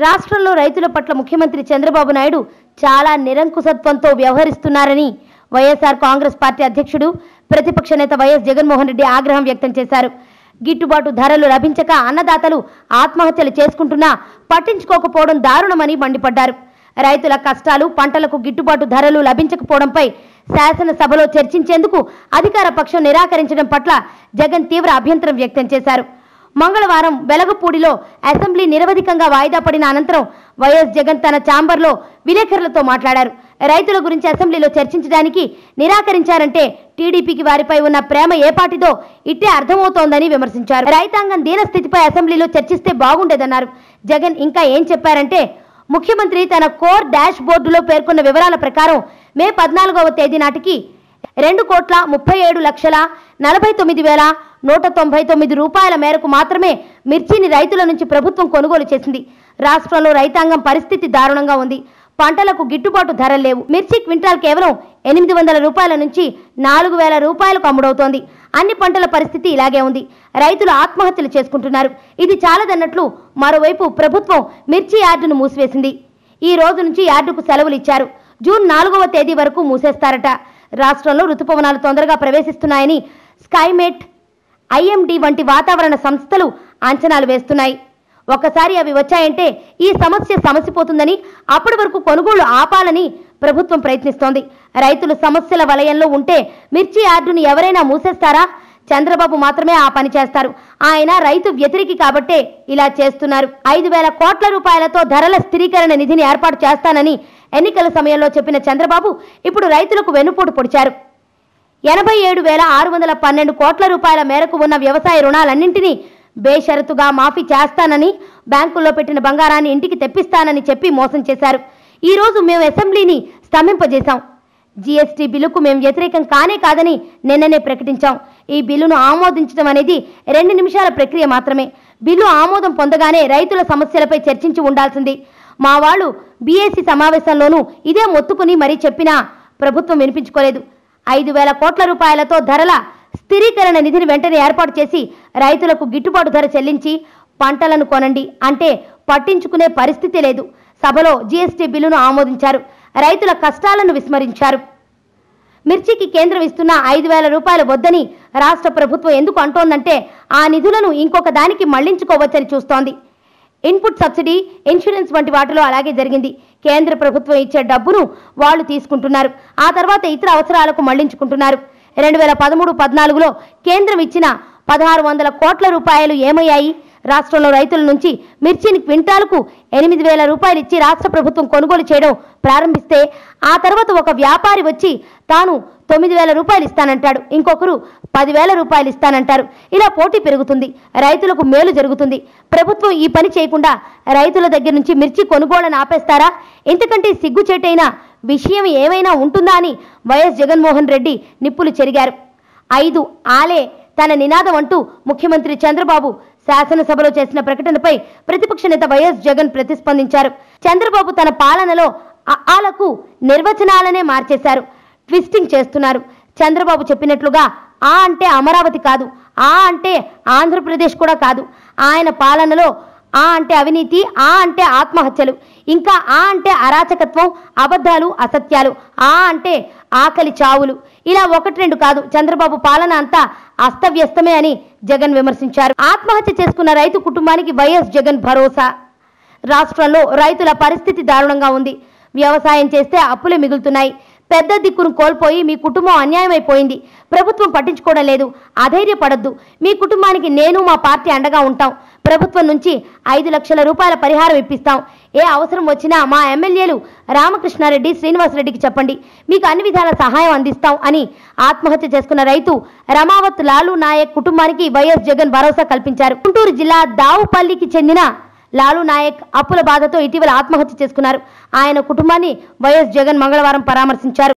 రాష్ట్రంలో రైతుల పట్ల ముఖ్యమంత్రి చంద్రబాబు నాయుడు చాలా నిరంకుశత్వంతో వ్యవహరిస్తున్నారని వైఎస్ఆర్ కాంగ్రెస్ పార్టీ అధ్యక్షుడు ప్రతిపక్ష నేత వైఎస్ జగన్మోహన్ రెడ్డి ఆగ్రహం వ్యక్తం చేశారు. గిట్టుబాటు ధరలు లభించక అన్నదాతలు ఆత్మహత్యలు చేసుకుంటున్నా పట్టించుకోకపోవడం దారుణమని మండిపడ్డారు. రైతుల కష్టాలు, పంటలకు గిట్టుబాటు ధరలు లభించకపోవడంపై శాసనసభలో చర్చించేందుకు అధికార పక్షం నిరాకరించడం పట్ల జగన్ తీవ్ర అభ్యంతరం వ్యక్తం చేశారు. మంగళవారం వెలగపూడిలో అసెంబ్లీ నిరవధికంగా వాయిదా పడిన అనంతరం వైఎస్ జగన్ తన ఛాంబర్లో విలేకరులతో మాట్లాడారు. రైతుల గురించి అసెంబ్లీలో చర్చించడానికి నిరాకరించారంటే టీడీపీకి వారిపై ఉన్న ప్రేమ ఏ పాటిదో ఇట్టే అర్థమవుతోందని విమర్శించారు. రైతాంగం దీనస్థితిపై అసెంబ్లీలో చర్చిస్తే బాగుండేదన్నారు. జగన్ ఇంకా ఏం చెప్పారంటే, ముఖ్యమంత్రి తన కోర్ డాష్ బోర్డులో పేర్కొన్న వివరాల ప్రకారం మే 14వ తేదీ నాటికి 2,37,49,199 రూపాయల మేరకు మాత్రమే మిర్చిని రైతుల నుంచి ప్రభుత్వం కొనుగోలు చేసింది. రాష్ట్రంలో రైతాంగం పరిస్థితి దారుణంగా ఉంది. పంటలకు గిట్టుబాటు ధరలు లేవు. మిర్చి క్వింటాల్ కేవలం 800 రూపాయల నుంచి 4,000 రూపాయలకు అమ్ముడవుతోంది. అన్ని పంటల పరిస్థితి ఇలాగే ఉంది. రైతులు ఆత్మహత్యలు చేసుకుంటున్నారు. ఇది చాలదన్నట్లు మరోవైపు ప్రభుత్వం మిర్చి యార్డును మూసివేసింది. ఈ రోజు నుంచి యార్డుకు సెలవులు ఇచ్చారు. జూన్ 4వ తేదీ వరకు మూసేస్తారట. రాష్ట్రంలో రుతుపవనాలు తొందరగా ప్రవేశిస్తున్నాయని స్కైమేట్, ఐఎండి వంటి వాతావరణ సంస్థలు అంచనాలు వేస్తున్నాయి. ఒక్కసారి అవి వచ్చాయంటే ఈ సమస్య సమసిపోతుందని, అప్పటి వరకు కొనుగోలు ఆపాలని ప్రభుత్వం ప్రయత్నిస్తోంది. రైతులు సమస్యల వలయంలో ఉంటే మిర్చి యార్డును ఎవరైనా మూసేస్తారా? చంద్రబాబు మాత్రమే ఆ పని చేస్తారు. ఆయన రైతు వ్యతిరేకి కాబట్టే ఇలా చేస్తున్నారు. 5,000 కోట్ల రూపాయలతో ధరల స్థిరీకరణ నిధిని ఏర్పాటు చేస్తానని ఎన్నికల సమయంలో చెప్పిన చంద్రబాబు ఇప్పుడు రైతులకు వెన్నుపోటు పొడిచారు. 87,612 కోట్ల రూపాయల మేరకు ఉన్న వ్యవసాయ రుణాలన్నింటినీ బేషరతుగా మాఫీ చేస్తానని, బ్యాంకుల్లో పెట్టిన బంగారాన్ని ఇంటికి తెప్పిస్తానని చెప్పి మోసం చేశారు. ఈ రోజు మేము అసెంబ్లీని స్తంభింపజేశాం. జీఎస్టీ బిల్లుకు మేము వ్యతిరేకం కానే కాదని నిన్ననే ప్రకటించాం. ఈ బిల్లును ఆమోదించడం అనేది 2 నిమిషాల ప్రక్రియ మాత్రమే. బిల్లు ఆమోదం పొందగానే రైతుల సమస్యలపై చర్చించి ఉండాల్సింది. మా వాళ్ళు బీఏసీ సమావేశంలోనూ ఇదే మొత్తుకుని మరీ చెప్పినా ప్రభుత్వం వినిపించుకోలేదు. 5,000 కోట్ల రూపాయలతో ధరల స్థిరీకరణ నిధిని వెంటనే ఏర్పాటు చేసి రైతులకు గిట్టుబాటు ధర చెల్లించి పంటలను కొనండి అంటే పట్టించుకునే పరిస్థితి లేదు. సభలో జీఎస్టీ బిల్లును ఆమోదించారు. రైతుల కష్టాలను విస్మరించారు. మిర్చికి కేంద్రం ఇస్తున్న 5,000 రూపాయలు వద్దని రాష్ట్ర ప్రభుత్వం ఎందుకు అంటోందంటే ఆ నిధులను ఇంకొక దానికి మళ్లించుకోవచ్చని చూస్తోంది. ఇన్పుట్ సబ్సిడీ, ఇన్సూరెన్స్ వంటి వాటిలో అలాగే జరిగింది. కేంద్ర ప్రభుత్వం ఇచ్చే డబ్బును వాళ్ళు తీసుకుంటున్నారు. ఆ తర్వాత ఇతర అవసరాలకు మళ్లించుకుంటున్నారు. 2013-14లో కేంద్రం ఇచ్చిన 1,600 కోట్ల రూపాయలు ఏమయ్యాయి? రాష్ట్రంలో రైతుల నుంచి మిర్చిని క్వింటాలకు 8,000 రూపాయలు ఇచ్చి రాష్ట్ర ప్రభుత్వం కొనుగోలు చేయడం ప్రారంభిస్తే ఆ తర్వాత ఒక వ్యాపారి వచ్చి తాను 9,000 రూపాయలు ఇస్తానంటాడు. ఇంకొకరు 10,000 రూపాయలు ఇస్తానంటారు. ఇలా పోటీ పెరుగుతుంది. రైతులకు మేలు జరుగుతుంది. ప్రభుత్వం ఈ పని చేయకుండా రైతుల దగ్గర నుంచి మిర్చి కొనుగోళ్లను ఆపేస్తారా? ఇంతకంటే సిగ్గుచేటైన విషయం ఏమైనా ఉంటుందా అని వైఎస్ జగన్మోహన్ రెడ్డి నిప్పులు చెరిగారు. 5 ఆలే తన నినాదం అంటూ ముఖ్యమంత్రి చంద్రబాబు శాసనసభలో చేసిన ప్రకటనపై ప్రతిపక్ష నేత వైఎస్ జగన్ ప్రతిస్పందించారు. చంద్రబాబు తన పాలనలో ఆలకు నిర్వచనాలనే మార్చేశారు. ట్విస్టింగ్ చేస్తున్నారు. చంద్రబాబు చెప్పినట్లుగా ఆ అంటే అమరావతి కాదు, ఆ అంటే ఆంధ్రప్రదేశ్ కూడా కాదు. ఆయన పాలనలో ఆ అంటే అవినీతి, ఆ అంటే ఆత్మహత్యలు, ఇంకా ఆ అంటే అరాచకత్వం, అబద్ధాలు, అసత్యాలు, ఆ అంటే ఆకలి చావులు, ఇలా 1-2 కాదు. చంద్రబాబు పాలన అంతా అస్తవ్యస్తమే అని జగన్ విమర్శించారు. ఆత్మహత్య చేసుకున్న రైతు కుటుంబానికి వైఎస్ జగన్ భరోసా. రాష్ట్రంలో రైతుల పరిస్థితి దారుణంగా ఉంది. వ్యవసాయం చేస్తే అప్పులే మిగులుతున్నాయి. పెద్ద దిక్కును కోల్పోయి మీ కుటుంబం అన్యాయమైపోయింది. ప్రభుత్వం పట్టించుకోవడం లేదు. అధైర్యపడద్దు. మీ కుటుంబానికి నేను, మా పార్టీ అండగా ఉంటాం. ప్రభుత్వం నుంచి 5 లక్షల రూపాయల పరిహారం ఇప్పిస్తాం. ఏ అవసరం వచ్చినా మా ఎమ్మెల్యేలు రామకృష్ణారెడ్డి, శ్రీనివాసరెడ్డికి చెప్పండి. మీకు అన్ని విధాల సహాయం అందిస్తాం అని ఆత్మహత్య చేసుకున్న రైతు రమావత్ లాలు నాయక్ కుటుంబానికి వైఎస్ జగన్ భరోసా కల్పించారు. గుంటూరు జిల్లా దావుపల్లికి చెందిన లాలు నాయక్ అప్పుల బాధతో ఇటీవల ఆత్మహత్య చేసుకున్నారు. ఆయన కుటుంబాన్ని వైఎస్ జగన్ మంగళవారం పరామర్శించారు.